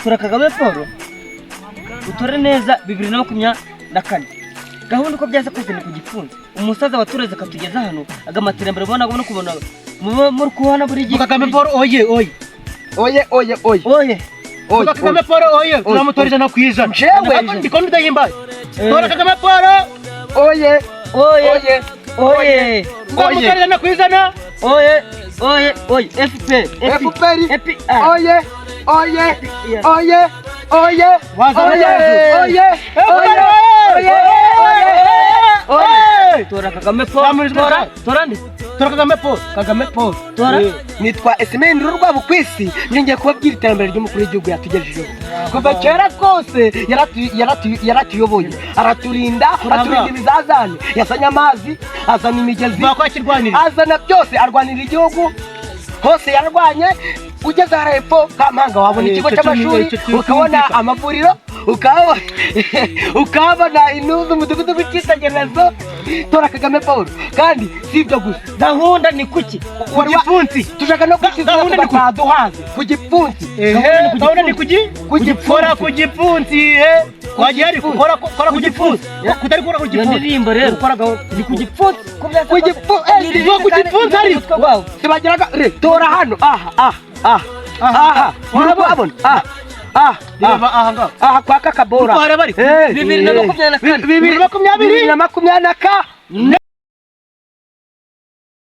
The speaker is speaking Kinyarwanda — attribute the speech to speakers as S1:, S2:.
S1: tora Kagame Paul utore neza 2024 gahunda uko byaza kose ni ku gipfunsi umusaza watureze katugeza hano agamaterambere bona no kubona muri kuhana buri gihe
S2: Kagame Paul oye Kagame Paul oye turamutoreza no kwizana
S1: jewe
S2: ndikono ndahimbaye tora Kagame Paul
S1: oye
S2: turamutoreza no kwizana
S1: oye FPR tora Kagame Paul
S2: Kagame Paul
S1: tora
S3: nitwa Esimeni rwabo kwisi ngiye kubabwira iterambere ry'umukuru w'igihugu yatugejejeho kuva kera kose yaratuyoboye araturinda ibizazane yazanye amazi azana imigezi azana byose arwanira igihugu hose yarwanye ugeze hepfo Kampanga wabona ikigo cy'amashuri ukabona amavuriro ukabona inuzu umudugudu w'icyitegererezo tora Kagame Paul kandi sibyo gusa
S1: gahunda ni kuki
S3: ku gipfunsi tushaka no kwikizaduhaze ku gipfunsi
S2: gahunda ni ku gipfunsi wagiye ari kora ku gipfunsi kutari kora ku gipfunsi
S1: ndirimbo rero
S3: ni ku gipfunsi ku gipfunsi ari sibagiraga tora hano urabona aha kwa Kakabora
S1: 2024